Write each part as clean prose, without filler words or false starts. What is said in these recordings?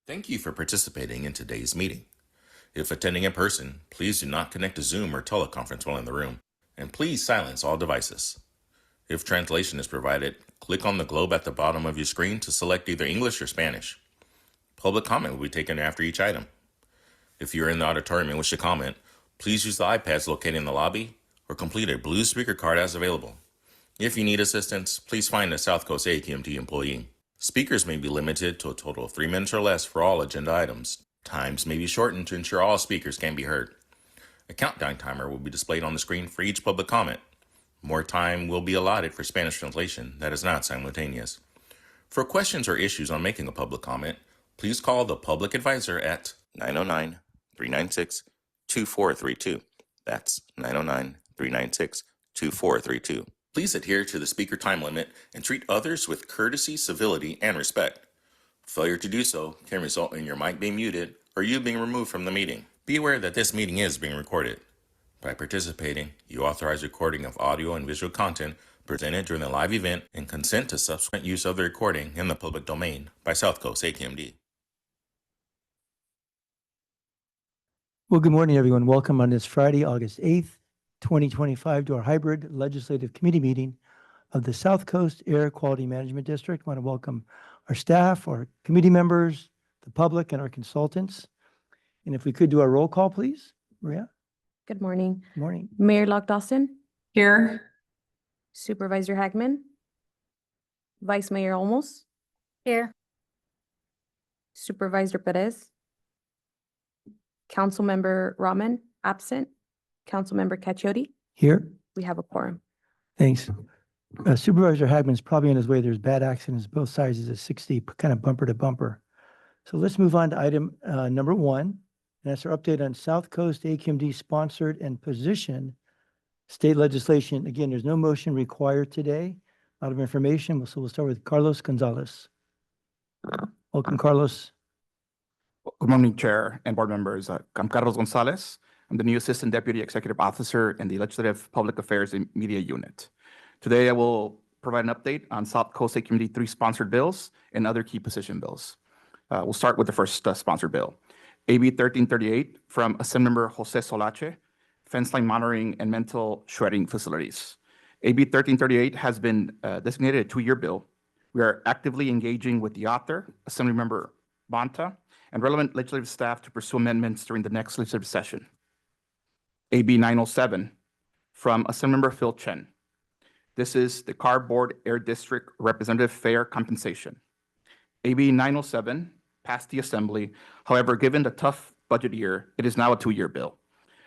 Thank you for participating in today's meeting. If attending in person, please do not connect to Zoom or teleconference while in the room, and please silence all devices. If translation is provided, click on the globe at the bottom of your screen to select either English or Spanish. Public comment will be taken after each item. If you're in the auditorium and wish to comment, please use the iPads located in the lobby or complete a blue speaker card as available. If you need assistance, please find a South Coast AQMD employee. Speakers may be limited to a total of 3 minutes or less for all agenda items. Times may be shortened to ensure all speakers can be heard. A countdown timer will be displayed on the screen for each public comment. More time will be allotted for Spanish translation that is not simultaneous. For questions or issues on making a public comment, please call the public advisor at 909-396-2432. That's 909-396-2432. Please adhere to the speaker time limit and treat others with courtesy, civility, and respect. Failure to do so can result in your mic being muted or you being removed from the meeting. Be aware that this meeting is being recorded. By participating, you authorize recording of audio and visual content presented during the live event and consent to subsequent use of the recording in the public domain by South Coast AQMD. Well, good morning, everyone. Welcome on this Friday, August 8th, 2025 to our hybrid legislative committee meeting of the South Coast Air Quality Management District. I want to welcome our staff, our committee members, the public, and our consultants. And if we could do our roll call, please. Maria? Good morning. Good morning. Mayor Lock-Dawson, Here. Supervisor Hagman, Vice Mayor Olmos, Here. Supervisor Perez, Councilmember Rahman, absent, Councilmember Caccioti. Here. We have a quorum. Thanks. Supervisor Hagman's probably on his way. There's bad accidents both sides of 60, kind of bumper to bumper. So let's move on to item number 1. And that's our update on South Coast AQMD sponsored and positioned state legislation. Again, there's no motion required today. A lot of information. So we'll start with Carlos Gonzalez. Welcome, Carlos. Good morning, Chair and board members. I'm Carlos Gonzalez. I'm the new Assistant Deputy Executive Officer in the Legislative Public Affairs and Media Unit. Today, I will provide an update on South Coast AQMD 3 sponsored bills and other key position bills. We'll start with the first sponsored bill. AB 1338 from Assemblymember Jose Solache, fence line monitoring and mental shredding facilities. AB 1338 has been designated a 2-year bill. We are actively engaging with the author, Assemblymember Bonta, and relevant legislative staff to pursue amendments during the next legislative session. AB 907 from Assemblymember Phil Chen. This is the Cardboard Air District Representative Fair Compensation. AB 907 passed the Assembly. However, given the tough budget year, it is now a 2-year bill.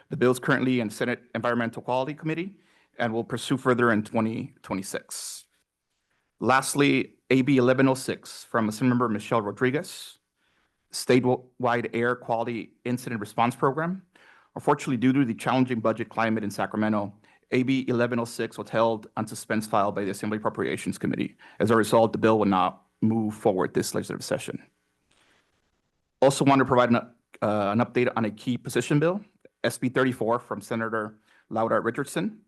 The bill is currently in Senate Environmental Quality Committee and will pursue further in 2026. Lastly, AB 1106 from Assemblymember Michelle Rodriguez, statewide air quality incident response program. Unfortunately, due to the challenging budget climate in Sacramento, AB 1106 was held on suspense file by the Assembly Appropriations Committee. As a result, the bill will not move forward this legislative session. Also want to provide an update on a key position bill, SB 34 from Senator Laura Richardson,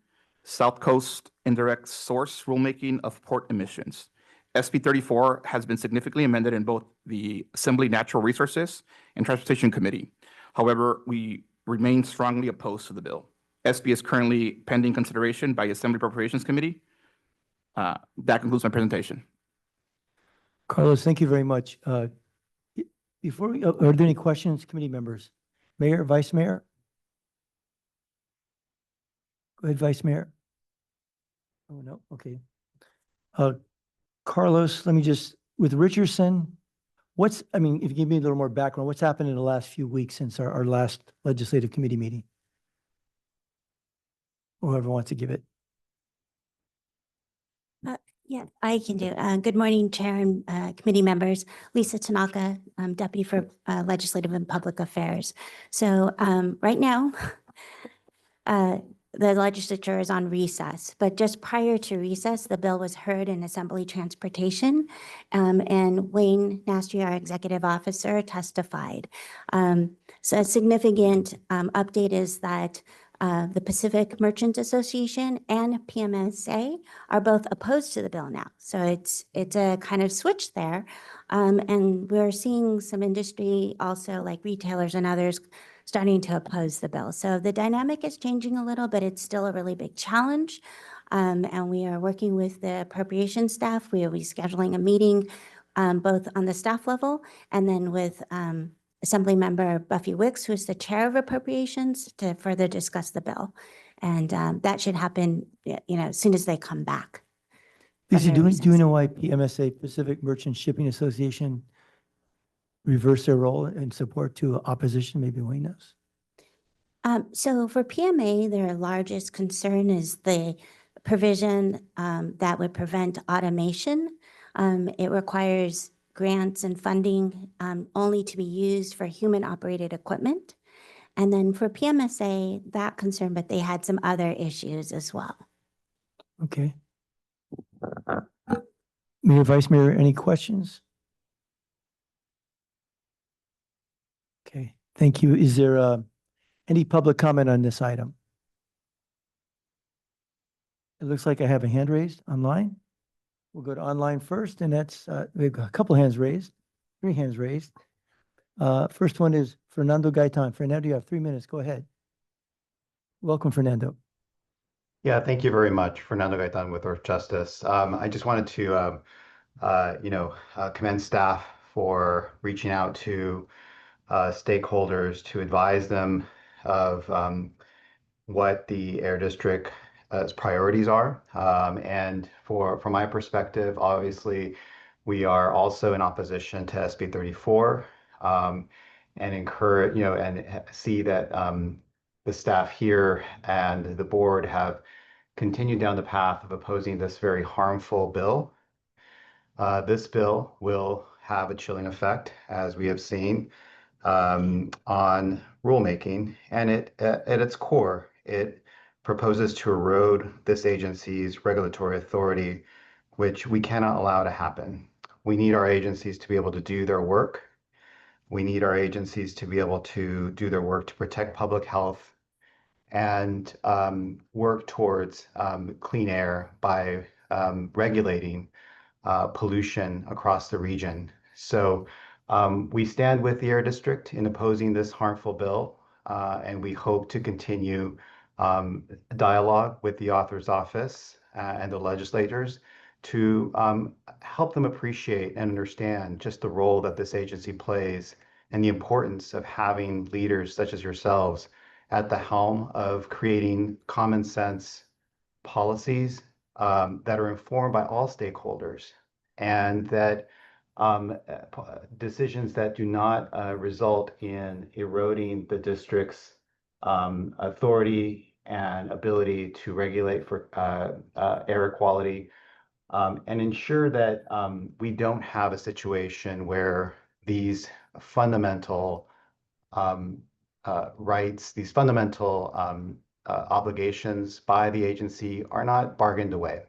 South Coast Indirect Source Rulemaking of Port Emissions. SB 34 has been significantly amended in both the Assembly Natural Resources and Transportation Committee. However, we remain strongly opposed to the bill. SB is currently pending consideration by Assembly Appropriations Committee. That concludes my presentation. Carlos, thank you very much. Are there any questions, committee members? Mayor, Vice Mayor? Go ahead, Vice Mayor. Oh, no, okay. Carlos, let me just, with Richardson, if you give me a little more background, what's happened in the last few weeks since our last legislative committee meeting? Whoever wants to give it. Yeah, I can do. Good morning, Chair and committee members. Lisa Tanaka, Deputy for Legislative and Public Affairs. So right now, the legislature is on recess, but just prior to recess, the bill was heard in Assembly Transportation, and Wayne Nastri, our executive officer, testified. So a significant update is that The Pacific Merchants Association and PMSA are both opposed to the bill now. So it's a kind of switch there. And we're seeing some industry also like retailers and others starting to oppose the bill. So the dynamic is changing a little, but it's still a really big challenge. And we are working with the appropriation staff. We will be scheduling a meeting both on the staff level and then with Assemblymember Buffy Wicks, who is the chair of appropriations, to further discuss the bill. And that should happen, as soon as they come back. Lisa, their do you recess. know why PMSA, Pacific Merchant Shipping Association, reversed their role in support to opposition? Maybe Wayne knows. So for PMA, their largest concern is the provision that would prevent automation. It requires grants and funding only to be used for human-operated equipment. And then for PMSA, that concern, but they had some other issues as well. Okay. Mayor, Vice Mayor, any questions? Okay, thank you. Is there any public comment on this item? It looks like I have a hand raised online. We'll go to online first, and that's, we've got a couple hands raised, 3 hands raised. First one is Fernando Gaitan. Fernando, you have 3 minutes. Go ahead. Welcome, Fernando. Yeah, thank you very much, Fernando Gaitan with Earth Justice. I just wanted to, commend staff for reaching out to stakeholders to advise them of what the Air District's priorities are. And from my perspective, obviously, we are also in opposition to SB 34 and encourage, and see that the staff here and the board have continued down the path of opposing this very harmful bill. This bill will have a chilling effect, as we have seen, on rulemaking, and at its core, it proposes to erode this agency's regulatory authority, which we cannot allow to happen. We need our agencies to be able to do their work. We need our agencies to be able to do their work to protect public health and work towards clean air by regulating pollution across the region. So we stand with the Air District in opposing this harmful bill, and we hope to continue dialogue with the author's office and the legislators to help them appreciate and understand just the role that this agency plays and the importance of having leaders such as yourselves at the helm of creating common sense policies that are informed by all stakeholders, and that decisions that do not result in eroding the district's authority and ability to regulate for air quality, and ensure that we don't have a situation where these fundamental rights, these fundamental obligations by the agency are not bargained away,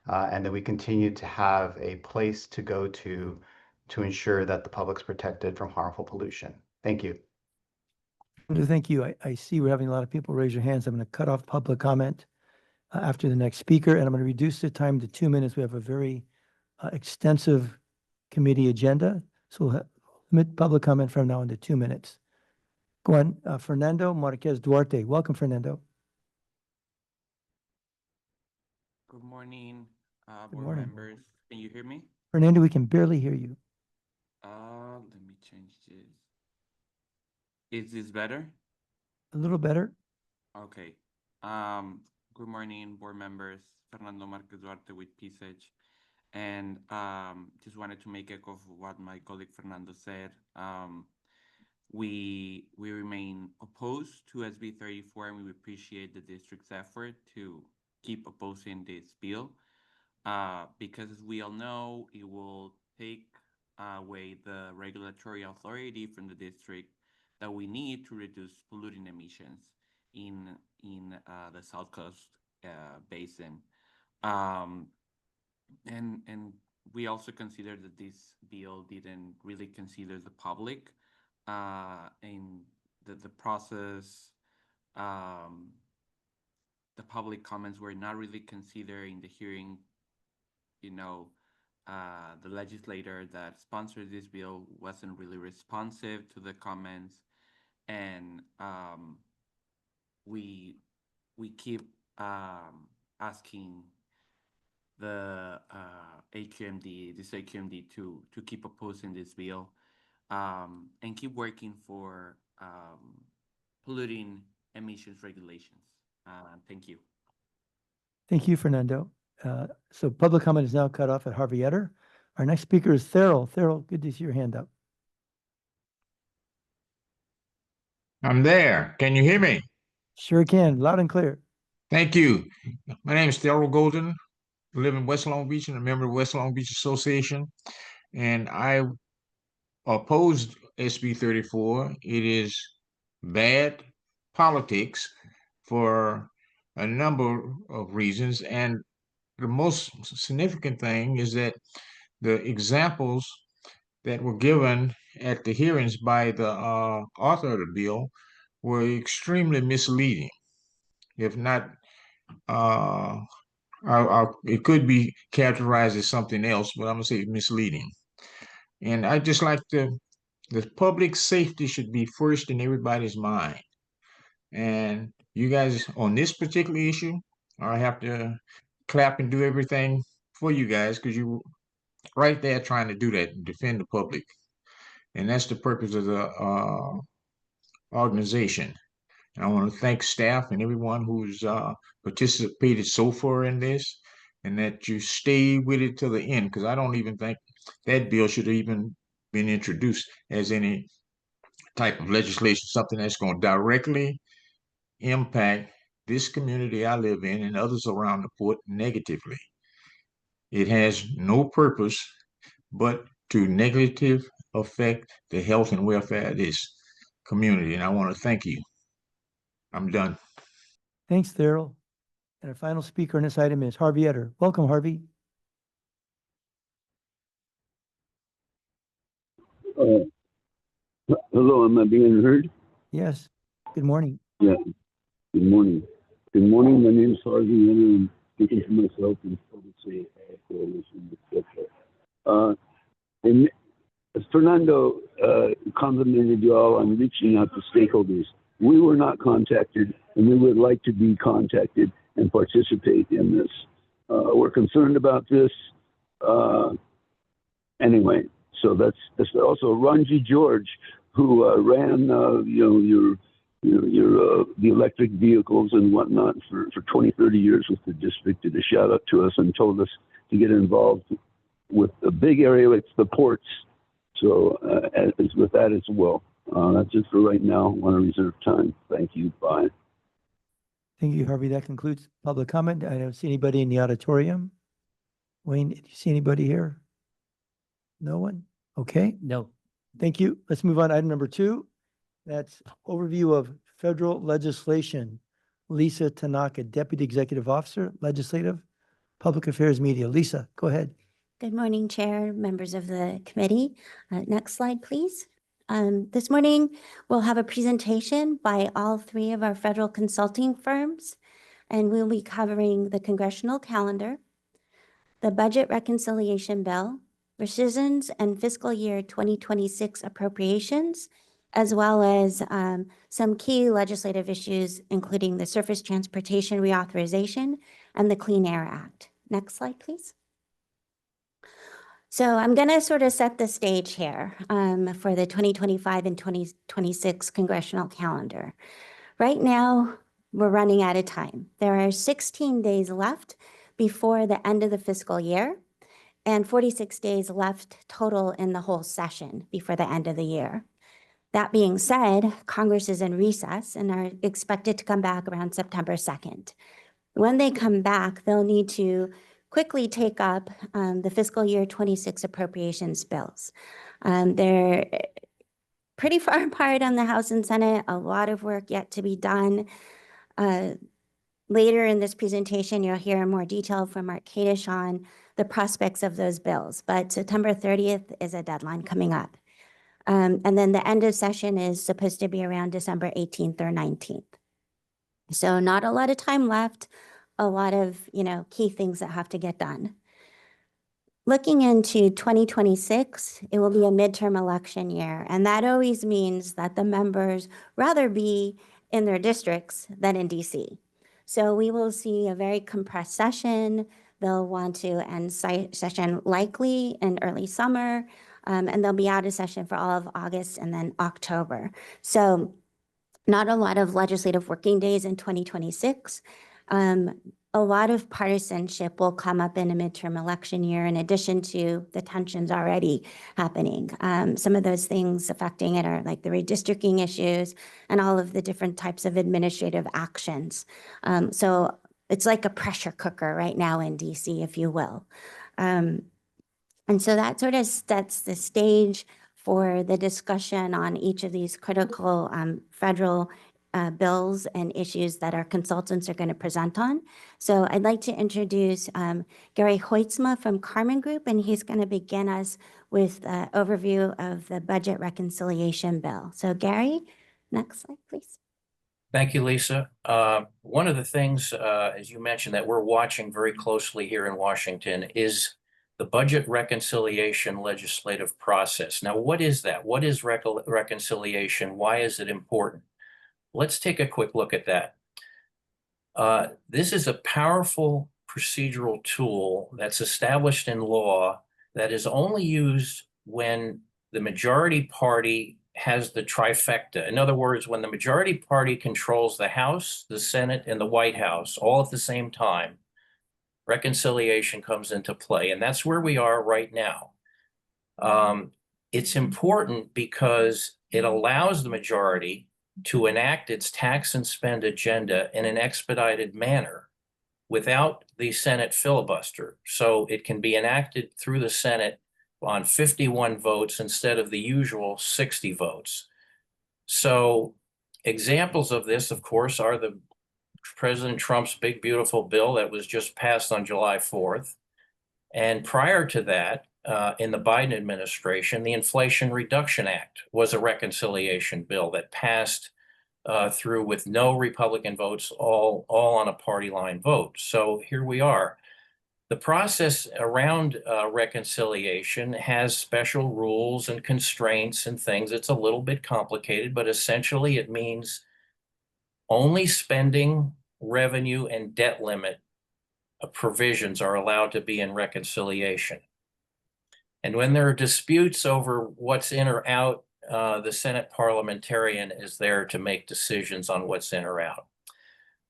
and that we continue to have a place to go to ensure that the public's protected from harmful pollution. Thank you. Thank you. I see we're having a lot of people raise your hands. I'm going to cut off public comment after the next speaker, and I'm going to reduce the time to 2 minutes. We have a very extensive committee agenda, so we'll limit public comment from now on to 2 minutes. Go on, Fernando Marquez Duarte. Welcome, Fernando. Good morning, Good board morning. members. Can you hear me? Fernando, we can barely hear you. Let me change this. Is this better? A little better. Okay. Good morning, board members. Fernando Marquez Duarte with PSH. And just wanted to make echo of what my colleague Fernando said. We remain opposed to SB 34, and we appreciate the district's effort to keep opposing this bill, because as we all know, it will take away the regulatory authority from the district that we need to reduce polluting emissions in the South Coast basin. And we also consider that this bill didn't really consider the public in the process the public comments were not really considered in the hearing. You know, the legislator that sponsored this bill wasn't really responsive to the comments, and we keep asking the this AQMD to keep opposing this bill, and keep working for polluting emissions regulations. Thank you. Thank you, Fernando. So public comment is now cut off at Harvey Etter. Our next speaker is Therrell. Therrell, good to see your hand up. I'm there. Can you hear me? Sure can, loud and clear. Thank you. My name is Daryl Golden. I live in West Long Beach and a member of West Long Beach Association. And I opposed SB 34. It is bad politics for a number of reasons. And the most significant thing is that the examples that were given at the hearings by the author of the bill were extremely misleading, if not it could be characterized as something else, but I'm gonna say misleading. And I just like the public safety should be first in everybody's mind. And you guys on this particular issue, I have to clap and do everything for you guys because you right there trying to do that and defend the public. And that's the purpose of the organization. And I want to thank staff and everyone who's participated so far in this, and that you stay with it to the end, because I don't even think that bill should have even been introduced as any type of legislation, something that's going to directly impact this community I live in and others around the port negatively. It has no purpose but to negatively affect the health and welfare of this community. And I want to thank you. I'm done. Thanks, Therrell. And our final speaker on this item is Harvey Etter. Welcome, Harvey. Hello, am I being heard? Yes. Good morning. Yeah. Good morning. Good morning. My name is Harvey, and I'm speaking for myself and public safety coalition, etc. And as Fernando complimented you all on reaching out to stakeholders, we were not contacted, and we would like to be contacted and participate in this. We're concerned about this. Anyway, so that's also Ranji George, who ran the electric vehicles and whatnot for 20, 30 years with the district, did a shout out to us and told us to get involved with a big area. It's the ports. So as with that as well. That's it for right now. I want to reserve time. Thank you. Bye. Thank you, Harvey. That concludes public comment. I don't see anybody in the auditorium. Wayne, do you see anybody here? No one? Okay. No. Thank you. Let's move on to item number 2. That's overview of federal legislation. Lisa Tanaka, Deputy Executive Officer, Legislative, Public Affairs Media. Lisa, go ahead. Good morning, Chair, members of the committee. Next slide, please. This morning, we'll have a presentation by all 3 of our federal consulting firms, and we'll be covering the congressional calendar, the budget reconciliation bill, rescissions and fiscal year 2026 appropriations, as well as some key legislative issues, including the Surface Transportation Reauthorization and the Clean Air Act. Next slide, please. So I'm going to sort of set the stage here for the 2025 and 2026 congressional calendar. Right now, we're running out of time. There are 16 days left before the end of the fiscal year and 46 days left total in the whole session before the end of the year. That being said, Congress is in recess and are expected to come back around September 2nd. When they come back, they'll need to quickly take up the fiscal year 26 appropriations bills. They're pretty far apart on the House and Senate, a lot of work yet to be done. Later in this presentation, you'll hear in more detail from Mark Kadish on the prospects of those bills, but September 30th is a deadline coming up. And then the end of session is supposed to be around December 18th or 19th. So not a lot of time left, a lot of, key things that have to get done. Looking into 2026, it will be a midterm election year, and that always means that the members rather be in their districts than in DC. So we will see a very compressed session. They'll want to end session likely in early summer, and they'll be out of session for all of August and then October. So not a lot of legislative working days in 2026. A lot of partisanship will come up in a midterm election year, in addition to the tensions already happening. Some of those things affecting it are like the redistricting issues and all of the different types of administrative actions. So it's like a pressure cooker right now in DC, if you will. And so that sort of sets the stage for the discussion on each of these critical federal bills and issues that our consultants are going to present on. So I'd like to introduce Gary Hoitzma from Carmen Group, and he's going to begin us with an overview of the budget reconciliation bill. So Gary, next slide, please. Thank you, Lisa. One of the things, as you mentioned, that we're watching very closely here in Washington is the budget reconciliation legislative process. Now, what is that? What is reconciliation? Why is it important? Let's take a quick look at that. This is a powerful procedural tool that's established in law that is only used when the majority party has the trifecta. In other words, when the majority party controls the House, the Senate, and the White House all at the same time, reconciliation comes into play. And that's where we are right now. It's important because it allows the majority to enact its tax and spend agenda in an expedited manner without the Senate filibuster. So it can be enacted through the Senate on 51 votes instead of the usual 60 votes. So examples of this, of course, are the President Trump's big, beautiful bill that was just passed on July 4th. And prior to that, in the Biden administration, the Inflation Reduction Act was a reconciliation bill that passed through with no Republican votes, all on a party line vote. So here we are. The process around reconciliation has special rules and constraints and things. It's a little bit complicated, but essentially it means only spending, revenue, and debt limit provisions are allowed to be in reconciliation. And when there are disputes over what's in or out, the Senate parliamentarian is there to make decisions on what's in or out.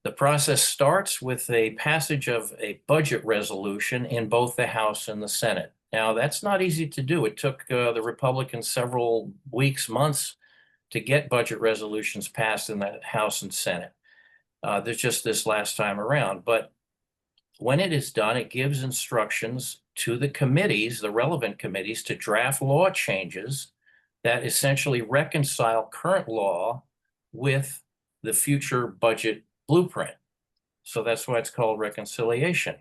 The process starts with a passage of a budget resolution in both the House and the Senate. Now, that's not easy to do. It took the Republicans several weeks, months to get budget resolutions passed in the House and Senate. There's just this last time around. But when it is done, it gives instructions to the committees, the relevant committees, to draft law changes that essentially reconcile current law with the future budget blueprint. So that's why it's called reconciliation.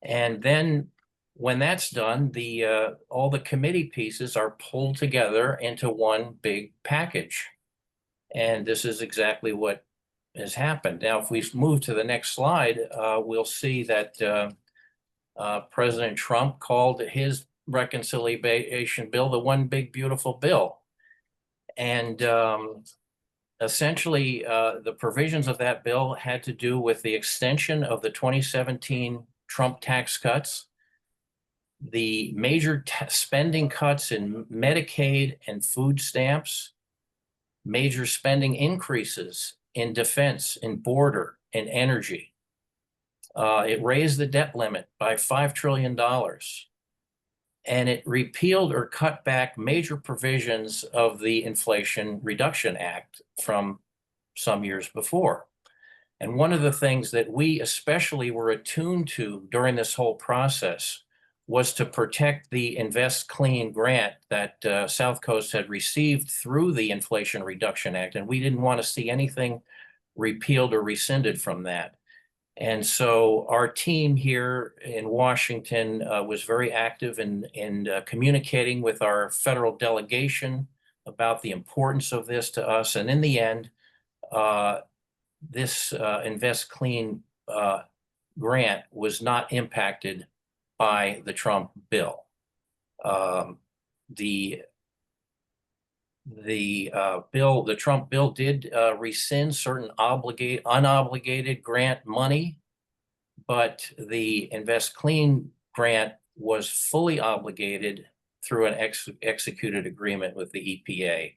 And then when that's done, all the committee pieces are pulled together into one big package. And this is exactly what has happened. Now, if we move to the next slide, we'll see that President Trump called his reconciliation bill the one big beautiful bill. And essentially, the provisions of that bill had to do with the extension of the 2017 Trump tax cuts, the major spending cuts in Medicaid and food stamps, major spending increases in defense, in border, in energy. It raised the debt limit by $5 trillion. And it repealed or cut back major provisions of the Inflation Reduction Act from some years before. And one of the things that we especially were attuned to during this whole process was to protect the Invest Clean grant that South Coast had received through the Inflation Reduction Act. And we didn't want to see anything repealed or rescinded from that. And so our team here in Washington was very active in communicating with our federal delegation about the importance of this to us. And in the end, this Invest Clean grant was not impacted by the Trump bill. The Trump bill did rescind certain unobligated grant money, but the Invest Clean grant was fully obligated through an executed agreement with the EPA.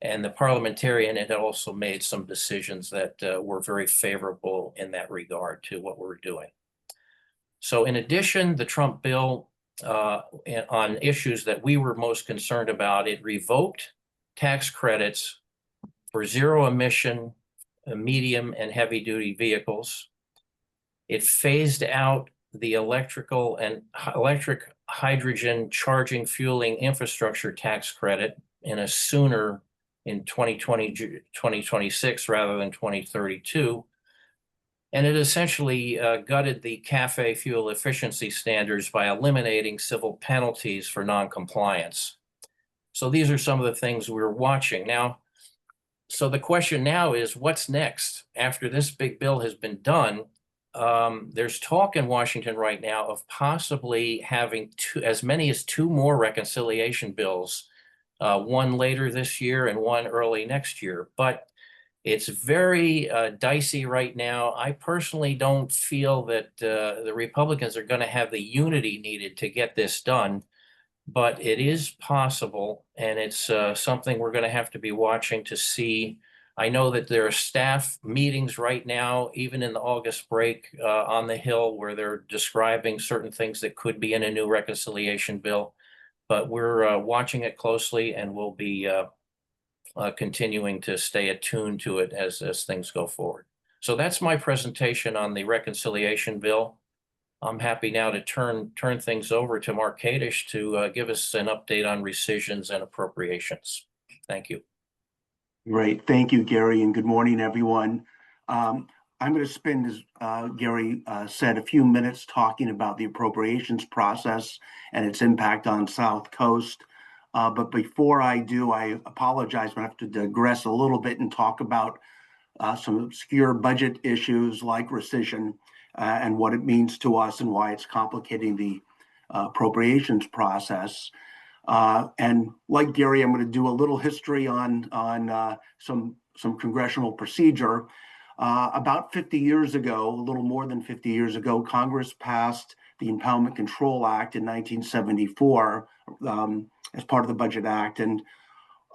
And the parliamentarian had also made some decisions that were very favorable in that regard to what we're doing. So in addition, the Trump bill on issues that we were most concerned about, it revoked tax credits for zero emission medium and heavy duty vehicles. It phased out the electric hydrogen charging fueling infrastructure tax credit in 2026 rather than 2032. And it essentially gutted the CAFE fuel efficiency standards by eliminating civil penalties for noncompliance. So these are some of the things we're watching. Now, so the question now is, what's next? After this big bill has been done, there's talk in Washington right now of possibly having as many as two more reconciliation bills, one later this year and one early next year. But it's very dicey right now. I personally don't feel that the Republicans are going to have the unity needed to get this done, but it is possible, and it's something we're going to have to be watching to see. I know that there are staff meetings right now, even in the August break on the Hill, where they're describing certain things that could be in a new reconciliation bill, but we're watching it closely, and we'll be continuing to stay attuned to it as things go forward. So that's my presentation on the reconciliation bill. I'm happy now to turn things over to Mark Kadish to give us an update on rescissions and appropriations. Thank you. Great. Thank you, Gary, and good morning, everyone. I'm going to spend, as Gary said, a few minutes talking about the appropriations process and its impact on South Coast. But before I do, I apologize, but I have to digress a little bit and talk about some obscure budget issues like rescission and what it means to us and why it's complicating the appropriations process. And like Gary, I'm going to do a little history on some congressional procedure. About 50 years ago, a little more than 50 years ago, Congress passed the Impoundment Control Act in 1974 as part of the Budget Act. And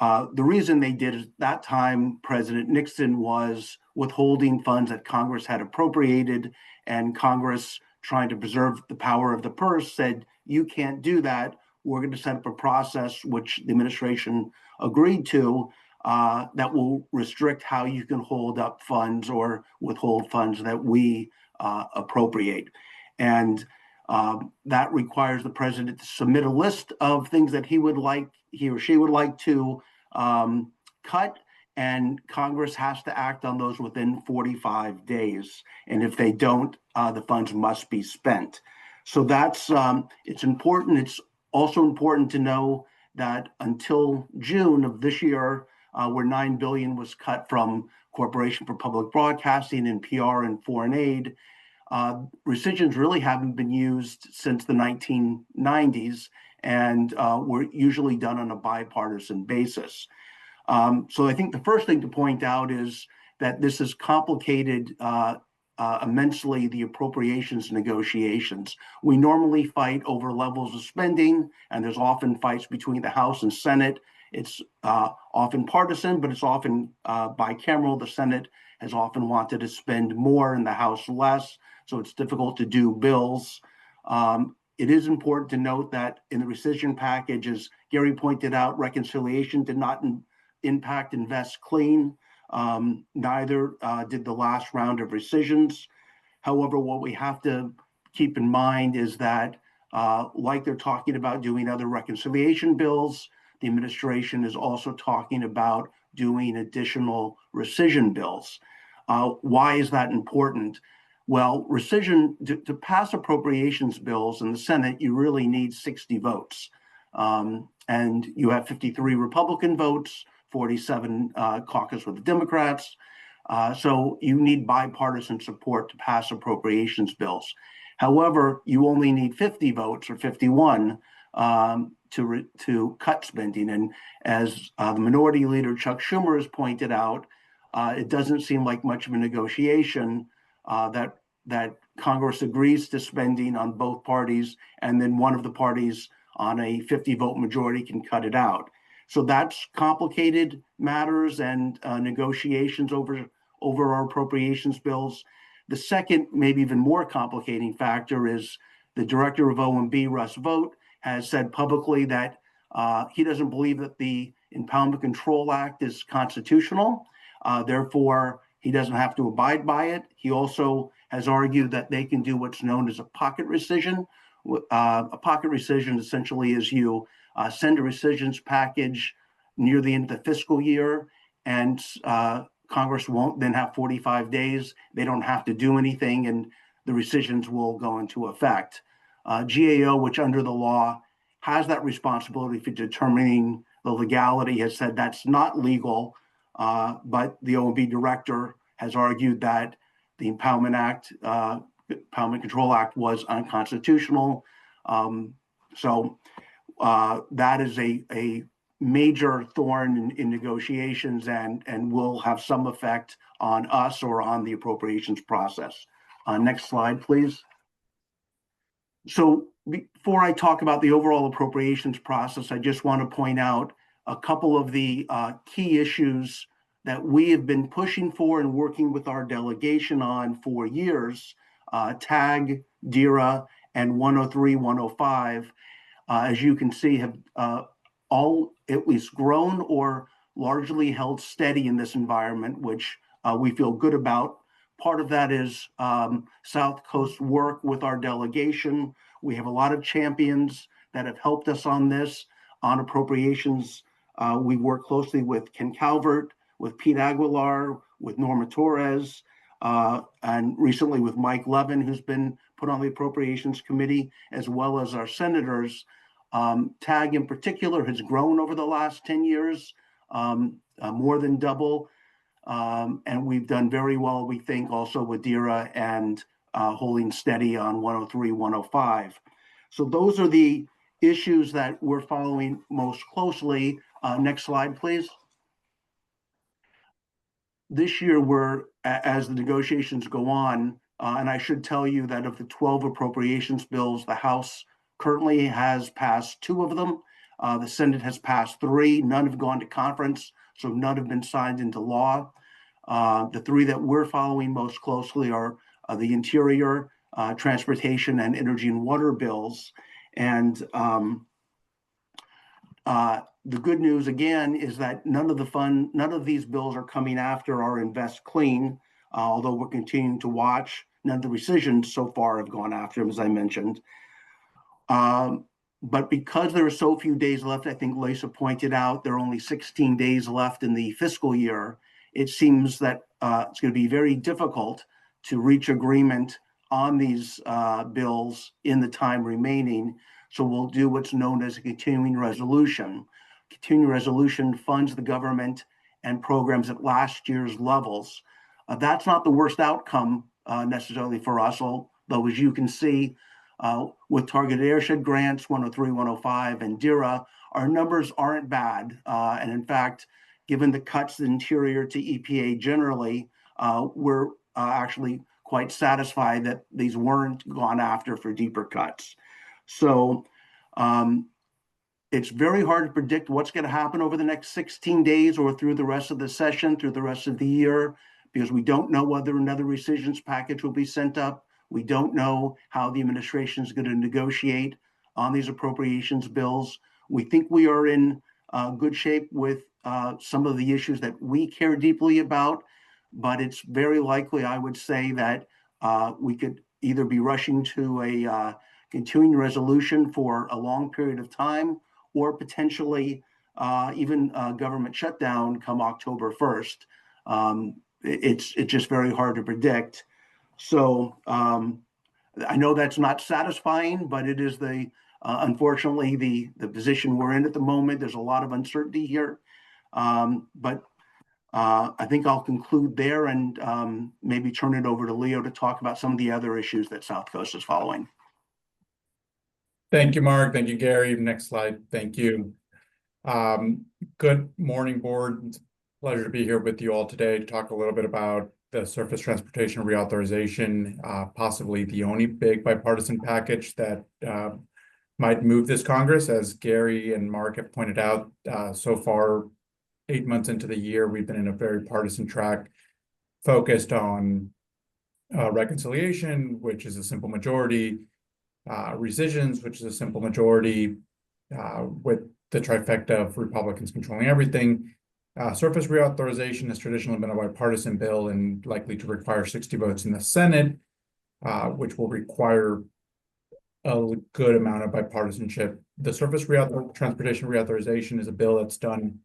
the reason they did it at that time, President Nixon was withholding funds that Congress had appropriated, and Congress, trying to preserve the power of the purse, said, you can't do that. We're going to set up a process, which the administration agreed to, that will restrict how you can hold up funds or withhold funds that we appropriate. And that requires the president to submit a list of things that he or she would like to cut, and Congress has to act on those within 45 days. And if they don't, the funds must be spent. So that's, it's important. It's also important to know that until June of this year, where $9 billion was cut from Corporation for Public Broadcasting and PR and foreign aid, rescissions really haven't been used since the 1990s, and were usually done on a bipartisan basis. So I think the first thing to point out is that this has complicated immensely the appropriations negotiations. We normally fight over levels of spending, and there's often fights between the House and Senate. It's often partisan, but it's often bicameral. The Senate has often wanted to spend more and the House less, so it's difficult to do bills. It is important to note that in the rescission package, as Gary pointed out, reconciliation did not impact Invest Clean. Neither did the last round of rescissions. However, what we have to keep in mind is that, like they're talking about doing other reconciliation bills, the administration is also talking about doing additional rescission bills. Why is that important? Well, rescission, to pass appropriations bills in the Senate, you really need 60 votes. And you have 53 Republican votes, 47 caucus with the Democrats. So you need bipartisan support to pass appropriations bills. However, you only need 50 votes or 51 to cut spending. And as the Minority Leader Chuck Schumer has pointed out, it doesn't seem like much of a negotiation that Congress agrees to spending on both parties, and then one of the parties on a 50-vote majority can cut it out. So that's complicated matters and negotiations over our appropriations bills. The second, maybe even more complicating factor is the director of OMB, Russ Vought, has said publicly that he doesn't believe that the Impoundment Control Act is constitutional. Therefore, he doesn't have to abide by it. He also has argued that they can do what's known as a pocket rescission. A pocket rescission essentially is you send a rescissions package near the end of the fiscal year, and Congress won't then have 45 days. They don't have to do anything, and the rescissions will go into effect. GAO, which under the law has that responsibility for determining the legality, has said that's not legal, but the OMB director has argued that the Impoundment Control Act was unconstitutional. So that is a major thorn in negotiations and will have some effect on us or on the appropriations process. Next slide, please. So before I talk about the overall appropriations process, I just want to point out a couple of the key issues that we have been pushing for and working with our delegation on for years, TAG, DERA, and 103, 105, as you can see, have all at least grown or largely held steady in this environment, which we feel good about. Part of that is South Coast work with our delegation. We have a lot of champions that have helped us on this. On appropriations, we work closely with Ken Calvert, with Pete Aguilar, with Norma Torres, and recently with Mike Levin, who's been put on the Appropriations Committee, as well as our senators. TAG in particular has grown over the last 10 years, more than double. And we've done very well, we think, also with DERA and holding steady on 103, 105. So those are the issues that we're following most closely. Next slide, please. This year, as the negotiations go on, and I should tell you that of the 12 appropriations bills, the House currently has passed 2 of them. The Senate has passed 3. None have gone to conference, so none have been signed into law. The 3 that we're following most closely are the Interior, Transportation, and Energy and Water bills. And the good news again is that none of these bills are coming after our Invest Clean, although we're continuing to watch. None of the rescissions so far have gone after them, as I mentioned. But because there are so few days left, I think Lisa pointed out, there are only 16 days left in the fiscal year. It seems that it's going to be very difficult to reach agreement on these bills in the time remaining. So we'll do what's known as a continuing resolution. Continuing resolution funds the government and programs at last year's levels. That's not the worst outcome necessarily for us, although as you can see, with targeted airshed grants, 103, 105, and DERA, our numbers aren't bad. And in fact, given the cuts in Interior to EPA generally, we're actually quite satisfied that these weren't gone after for deeper cuts. So it's very hard to predict what's going to happen over the next 16 days or through the rest of the session, through the rest of the year, because we don't know whether another rescissions package will be sent up. We don't know how the administration is going to negotiate on these appropriations bills. We think we are in good shape with some of the issues that we care deeply about, but it's very likely, I would say, that we could either be rushing to a continuing resolution for a long period of time, or potentially even government shutdown come October 1st. It's just very hard to predict. So I know that's not satisfying, but it is unfortunately the position we're in at the moment. There's a lot of uncertainty here. But I think I'll conclude there and maybe turn it over to Leo to talk about some of the other issues that South Coast is following. Thank you, Mark. Thank you, Gary. Next slide. Thank you. Good morning, board. It's a pleasure to be here with you all today to talk a little bit about the surface transportation reauthorization, possibly the only big bipartisan package that might move this Congress. As Gary and Mark have pointed out, so far, 8 months into the year, we've been in a very partisan track focused on reconciliation, which is a simple majority, rescissions, which is a simple majority, with the trifecta of Republicans controlling everything. Surface reauthorization has traditionally been a bipartisan bill and likely to require 60 votes in the Senate, which will require a good amount of bipartisanship. The surface transportation reauthorization is a bill that's done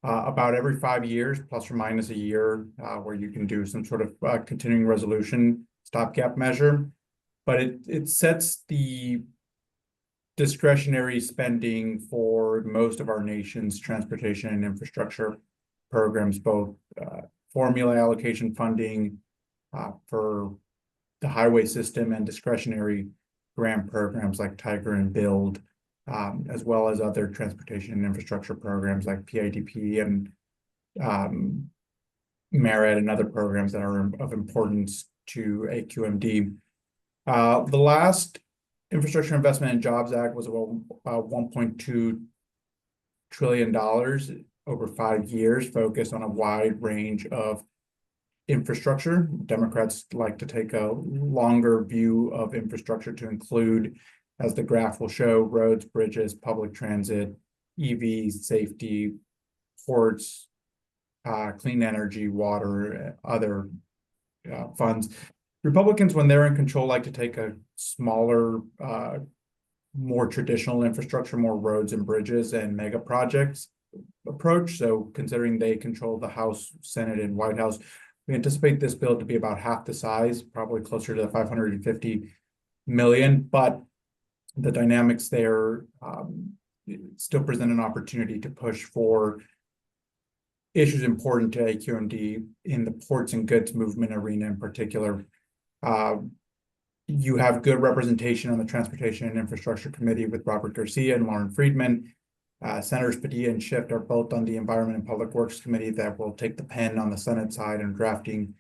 about every 5 years, plus or minus a year, where you can do some sort of continuing resolution stopgap measure. But it sets the discretionary spending for most of our nation's transportation and infrastructure programs, both formula allocation funding for the highway system and discretionary grant programs like Tiger and Build, as well as other transportation and infrastructure programs like PIDP and MERIT and other programs that are of importance to AQMD. The last Infrastructure Investment and Jobs Act was about $1.2 trillion over 5 years, focused on a wide range of infrastructure. Democrats like to take a longer view of infrastructure to include, as the graph will show, roads, bridges, public transit, EVs, safety, ports, clean energy, water, other funds. Republicans, when they're in control, like to take a smaller, more traditional infrastructure, more roads and bridges and mega projects approach. So considering they control the House, Senate, and White House, we anticipate this bill to be about half the size, probably closer to the 550 million, but the dynamics there still present an opportunity to push for issues important to AQMD in the ports and goods movement arena in particular. You have good representation on the Transportation and Infrastructure Committee with Robert Garcia and Lauren Friedman. Senators Padilla and Schiff are both on the Environment and Public Works Committee that will take the pen on the Senate side in drafting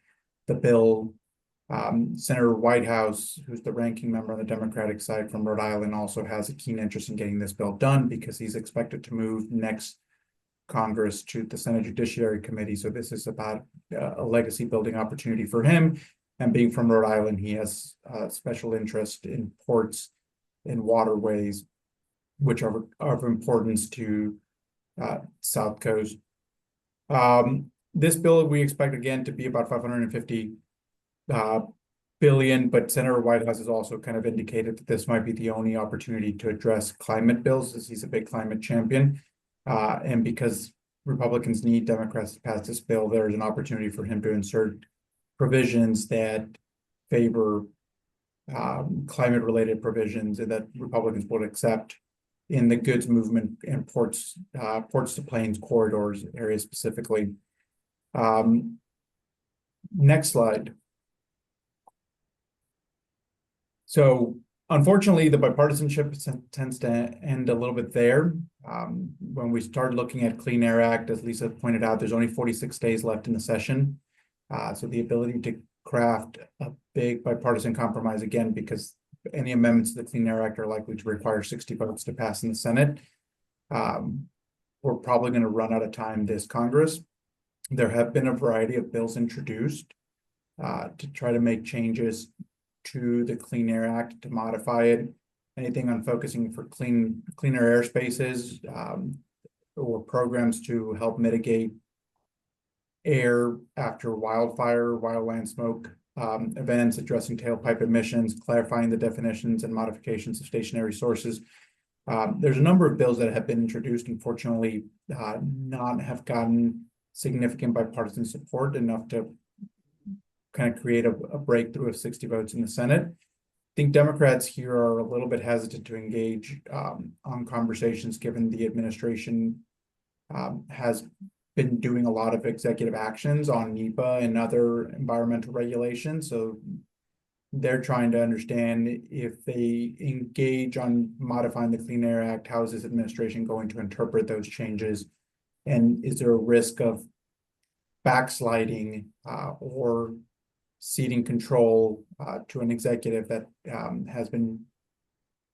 the bill. Senator Whitehouse, who's the ranking member on the Democratic side from Rhode Island, also has a keen interest in getting this bill done because he's expected to move next Congress to the Senate Judiciary Committee. So this is about a legacy building opportunity for him. And being from Rhode Island, he has special interest in ports and waterways, which are of importance to South Coast. This bill we expect again to be about 550 billion, but Senator Whitehouse has also kind of indicated that this might be the only opportunity to address climate bills, as he's a big climate champion. And because Republicans need Democrats to pass this bill, there's an opportunity for him to insert provisions that favor climate-related provisions and that Republicans would accept in the goods movement and ports to plains corridors area specifically. Next slide. So unfortunately, the bipartisanship tends to end a little bit there. When we start looking at Clean Air Act, as Lisa pointed out, there's only 46 days left in the session. So the ability to craft a big bipartisan compromise, again, because any amendments to the Clean Air Act are likely to require 60 votes to pass in the Senate. We're probably going to run out of time this Congress. There have been a variety of bills introduced to try to make changes to the Clean Air Act to modify it. Anything on focusing for cleaner airspaces or programs to help mitigate air after wildland smoke events, addressing tailpipe emissions, clarifying the definitions and modifications of stationary sources. There's a number of bills that have been introduced, unfortunately, not have gotten significant bipartisan support enough to kind of create a breakthrough of 60 votes in the Senate. I think Democrats here are a little bit hesitant to engage on conversations given the administration has been doing a lot of executive actions on NEPA and other environmental regulations. So they're trying to understand if they engage on modifying the Clean Air Act, how is this administration going to interpret those changes? And is there a risk of backsliding or ceding control to an executive that has been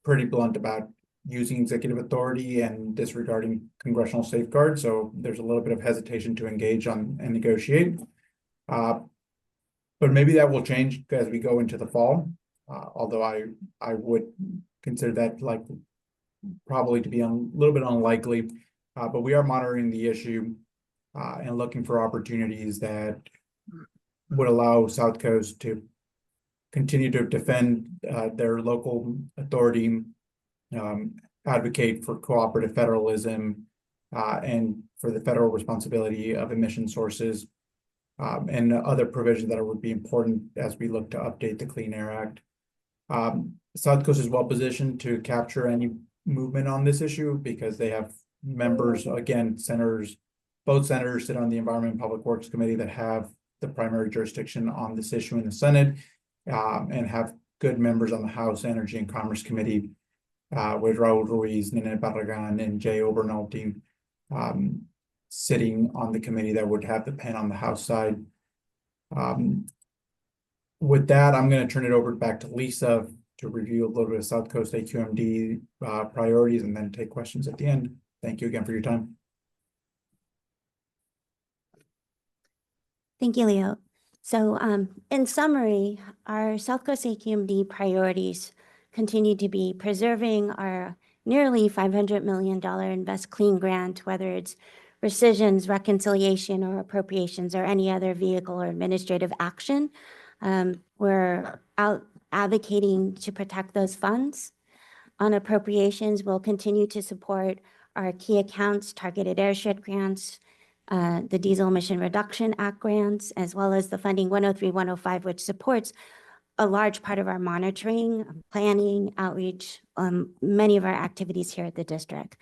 pretty blunt about using executive authority and disregarding congressional safeguards? So there's a little bit of hesitation to engage on and negotiate. But maybe that will change as we go into the fall. Although I would consider that like probably to be a little bit unlikely. But we are monitoring the issue and looking for opportunities that would allow South Coast to continue to defend their local authority, advocate for cooperative federalism, and for the federal responsibility of emission sources, and other provisions that would be important as we look to update the Clean Air Act. South Coast is well positioned to capture any movement on this issue because they have members, again, senators, both senators sit on the Environment and Public Works Committee that have the primary jurisdiction on this issue in the Senate, and have good members on the House Energy and Commerce Committee, with Raul Ruiz, Ninette Barragan, and Jay Obernolte, sitting on the committee that would have the pen on the House side. With that, I'm going to turn it over back to Lisa to review a little bit of South Coast AQMD priorities and then take questions at the end. Thank you again for your time. Thank you, Leo. So in summary, our South Coast AQMD priorities continue to be preserving our nearly $500 million Invest Clean grant, whether it's rescissions, reconciliation, or appropriations, or any other vehicle or administrative action. We're out advocating to protect those funds. On appropriations, we'll continue to support our key accounts, targeted airshed grants, the Diesel Emission Reduction Act grants, as well as the Funding 103-105, which supports a large part of our monitoring, planning, outreach, many of our activities here at the district.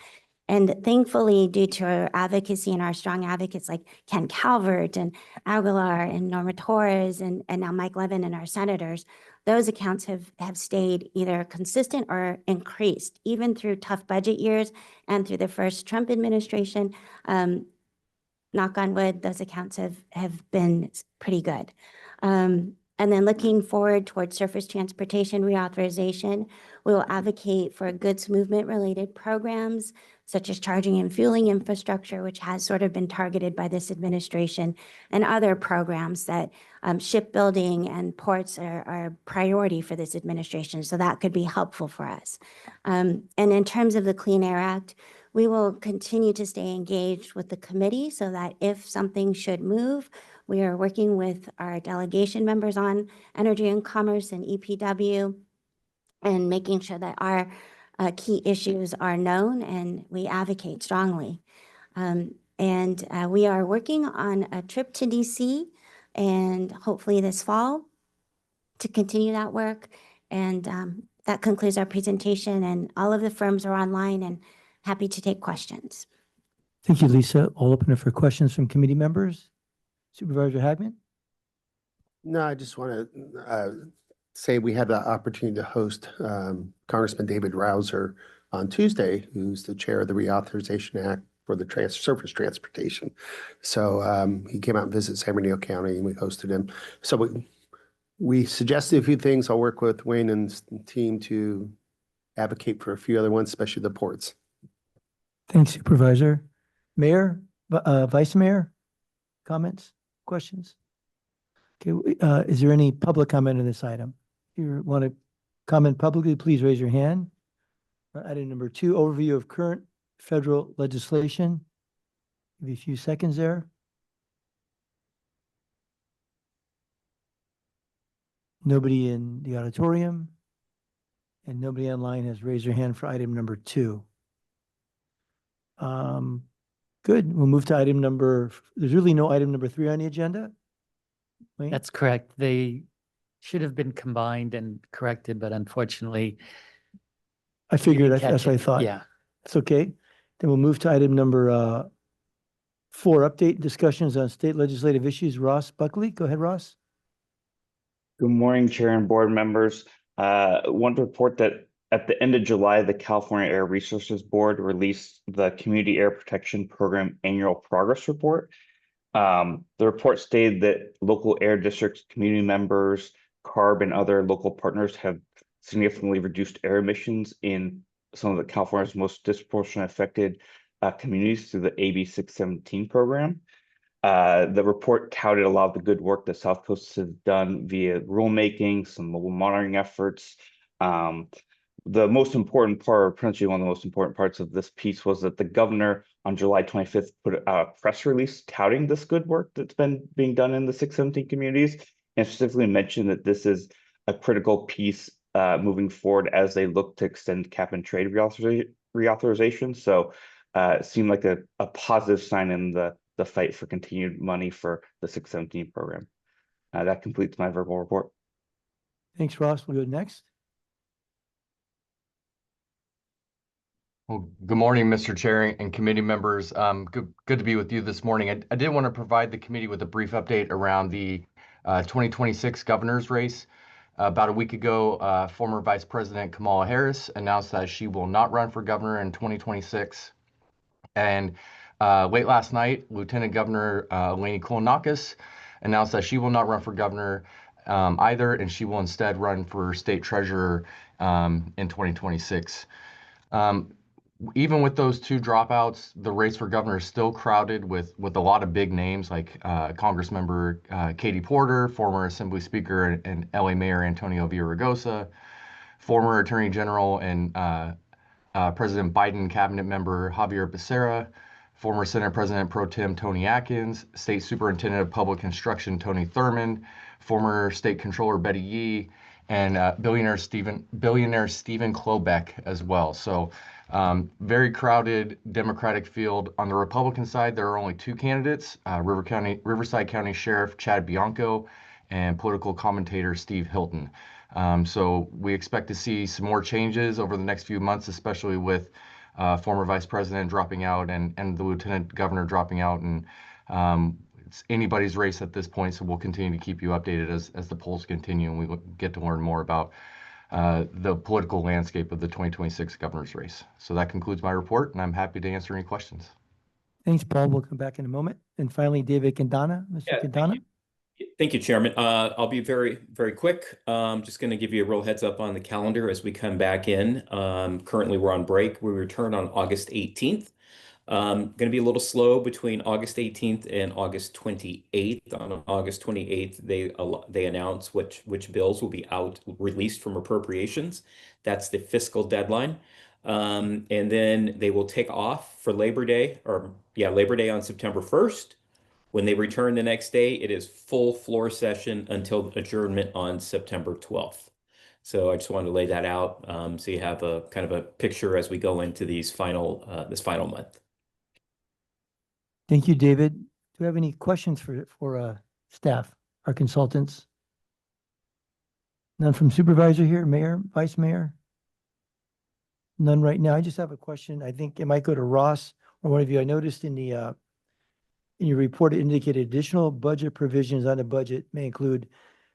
And thankfully, due to our advocacy and our strong advocates like Ken Calvert and Aguilar and Norma Torres and now Mike Levin and our senators, those accounts have stayed either consistent or increased, even through tough budget years and through the first Trump administration. Knock on wood, those accounts have been pretty good. And then looking forward towards surface transportation reauthorization, we will advocate for goods movement related programs such as charging and fueling infrastructure, which has sort of been targeted by this administration, and other programs that shipbuilding and ports are a priority for this administration. So that could be helpful for us. And in terms of the Clean Air Act, we will continue to stay engaged with the committee so that if something should move, we are working with our delegation members on Energy and Commerce and EPW and making sure that our key issues are known and we advocate strongly. And we are working on a trip to DC and hopefully this fall to continue that work. And that concludes our presentation, and all of the firms are online and happy to take questions. Thank you, Lisa. I'll open it for questions from committee members. Supervisor Hagman? No, I just want to say we had the opportunity to host Congressman David Rouser on Tuesday, who's the chair of the Reauthorization Act for the surface transportation. So he came out and visited San Bernardino County, and we hosted him. So we suggested a few things. I'll work with Wayne and his team to advocate for a few other ones, especially the ports. Thanks, Supervisor. Mayor, Vice Mayor, comments, questions? Okay, is there any public comment on this item? If you want to comment publicly, please raise your hand. Item number 2, overview of current federal legislation. Give you a few seconds there. Nobody in the auditorium and nobody online has raised their hand for item number 2. Good. We'll move to item number, there's really no item number 3 on the agenda. Wayne? That's correct. They should have been combined and corrected, but unfortunately. I figured didn't that's catch what I it. thought. Yeah. It's okay. Then we'll move to item number 4, update discussions on state legislative issues. Ross Buckley, go ahead, Ross. Good morning, Chair and board members. Want to report that at the end of July, the California Air Resources Board released the Community Air Protection Program Annual Progress Report. The report stated that local air districts, community members, CARB, and other local partners have significantly reduced air emissions in some of the California's most disproportionately affected communities through the AB 617 program. The report touted a lot of the good work that South Coast has done via rulemaking, some mobile monitoring efforts. The most important part, or potentially one of the most important parts of this piece, was that the governor on July 25th put a press release touting this good work that's been being done in the 617 communities, and specifically mentioned that this is a critical piece moving forward as they look to extend cap and trade reauthorization. So it seemed like a positive sign in the fight for continued money for the 617 program. That completes my verbal report. Thanks, Ross. We'll go next. Well, good morning, Mr. Chair and committee members. Good to be with you this morning. I did want to provide the committee with a brief update around the 2026 governor's race. About a week ago, former Vice President Kamala Harris announced that she will not run for governor in 2026. And late last night, Lieutenant Governor Eleni Kounakis announced that she will not run for governor either, and she will instead run for state treasurer in 2026. Even with those two dropouts, the race for governor is still crowded with a lot of big names like Congressmember Katie Porter, former Assembly Speaker and LA Mayor Antonio Villaraigosa, former Attorney General and President Biden cabinet member Javier Becerra, former Senate President Pro Tem Tony Atkins, State Superintendent of Public Construction Tony Thurmond, former State Controller Betty Yee, and billionaire Stephen Klobeck as well. So very crowded Democratic field. On the Republican side, there are only two candidates, Riverside County Sheriff Chad Bianco and political commentator Steve Hilton. So we expect to see some more changes over the next few months, especially with former vice president dropping out and the lieutenant governor dropping out. And it's anybody's race at this point, so we'll continue to keep you updated as the polls continue and we get to learn more about the political landscape of the 2026 governor's race. So that concludes my report, and I'm happy to answer any questions. Thanks, Paul. We'll come back in a moment. And finally, David Quintana. Mr. Quintana. Thank you, Chairman. I'll be very, very quick. Just going to give you a real heads up on the calendar as we come back in. Currently, we're on break. We return on August 18th. Going to be a little slow between August 18th and August 28th. On August 28th, they announce which bills will be released from appropriations. That's the fiscal deadline. And then they will take off for Labor Day, Labor Day on September 1st. When they return the next day, it is full floor session until adjournment on September 12th. So I just wanted to lay that out so you have a kind of a picture as we go into this final month. Thank you, David. Do you have any questions for staff, our consultants? None from supervisor here, mayor, vice mayor? None right now. I just have a question. I think it might go to Ross or one of you. I noticed in your report, it indicated additional budget provisions on the budget may include,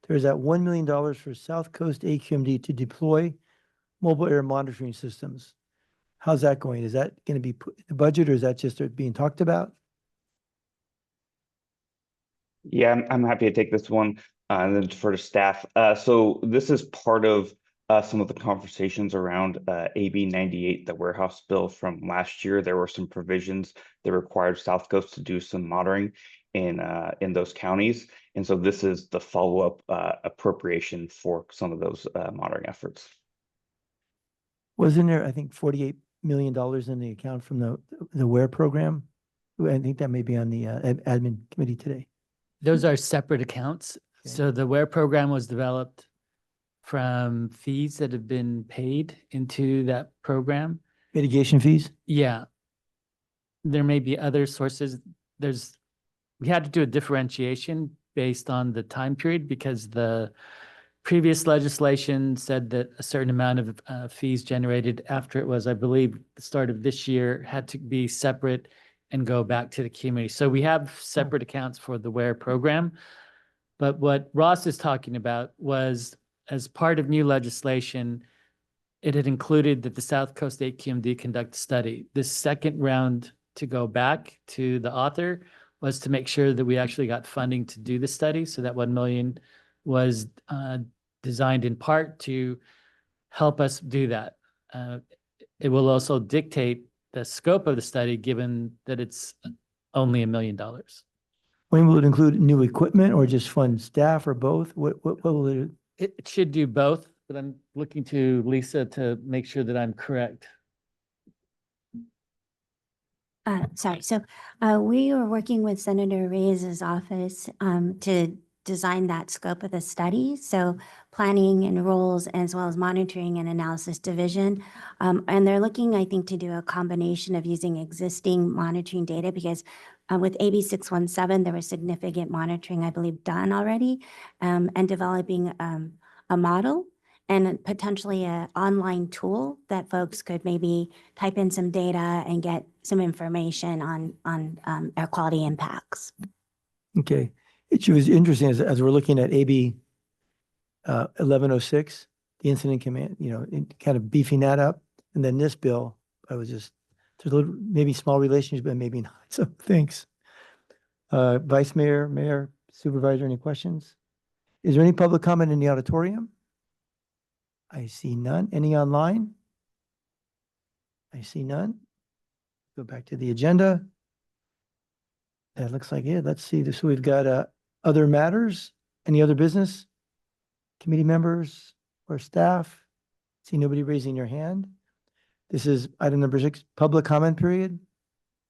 there's that $1 million for South Coast AQMD to deploy mobile air monitoring systems. How's that going? Is that going to be put in the budget or is that just being talked about? Yeah, I'm happy to take this one and then defer to staff. So this is part of some of the conversations around AB 98, the warehouse bill from last year. There were some provisions that required South Coast to do some monitoring in those counties. And so this is the follow-up appropriation for some of those monitoring efforts. Wasn't there, I think, $48 million in the account from the WARE program? I think that may be on the admin committee today. Those are separate accounts. Okay. So the WARE program was developed from fees that have been paid into that program. Mitigation fees? Yeah. There may be other sources. We had to do a differentiation based on the time period because the previous legislation said that a certain amount of fees generated after it was, I believe, the start of this year had to be separate and go back to the community. So we have separate accounts for the WARE program. But what Ross is talking about was, as part of new legislation, it had included that the South Coast AQMD conduct a study. The second round to go back to the author was to make sure that we actually got funding to do the study. So that 1 million was designed in part to help us do that. It will also dictate the scope of the study, given that it's only $1 million. When will it include new equipment or just fund staff or both? What will it? It should do both, but I'm looking to Lisa to make sure that I'm correct. Sorry, so we were working with Senator Reyes's office to design that scope of the study. So planning and roles, as well as monitoring and analysis division. And they're looking, I think, to do a combination of using existing monitoring data, because with AB 617, there was significant monitoring, I believe, done already, and developing a model and potentially an online tool that folks could maybe type in some data and get some information on air quality impacts. Okay. It was interesting as we're looking at AB 1106, the incident command, kind of beefing that up. And then this bill, there's a little, maybe small relationship, but maybe not. So thanks. Vice Mayor, Mayor, Supervisor, any questions? Is there any public comment in the auditorium? I see none. Any online? I see none. Go back to the agenda. That looks like it. Let's see. So we've got other matters. Any other business? Committee members or staff? See nobody raising their hand. This is item number 6, public comment period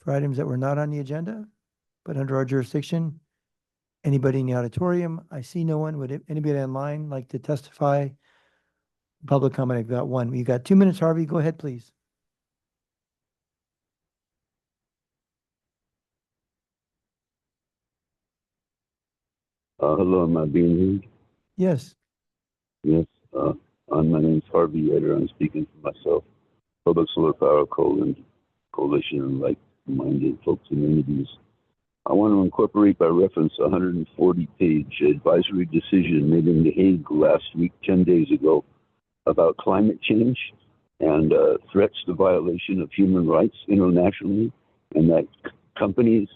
for items that were not on the agenda, but under our jurisdiction. Anybody in the auditorium? I see no one. Would anybody online like to testify? Public comment, I've got one. You got 2 minutes, Harvey. Go ahead, please. Hello, am I being heard? Yes. Yes. My name's Harvey Eder. I'm speaking for myself. Public Solar Power Coalition and like-minded folks and entities. I want to incorporate by reference a 140-page advisory decision made in The Hague last week, 10 days ago, about climate change and threats to violation of human rights internationally, and that countries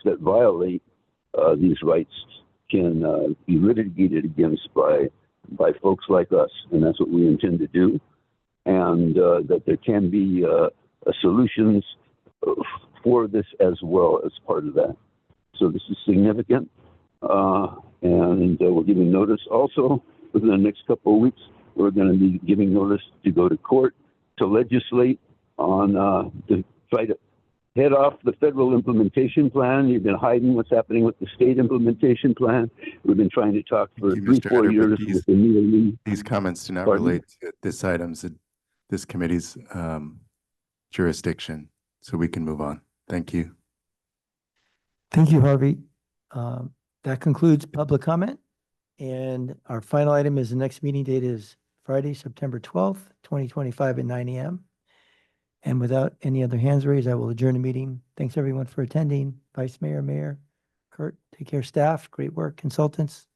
that violate these rights can be litigated against by folks like us, and that's what we intend to do, and that there can be solutions for this as well as part of that. So this is significant, and we're giving notice also within the next couple of weeks. We're going to be giving notice to go to court to legislate on to try to head off the federal implementation plan. You've been hiding what's happening with the state implementation plan. We've been trying to talk for 3-4 years with the new. These comments do not relate to this committee's jurisdiction, so we can move on. Thank you. Thank you, Harvey. That concludes public comment. And our final item is the next meeting date is Friday, September 12th, 2025 at 9 a.m. And without any other hands raised, I will adjourn the meeting. Thanks everyone for attending. Vice Mayor, Mayor, Kurt, take care, staff, great work, consultants.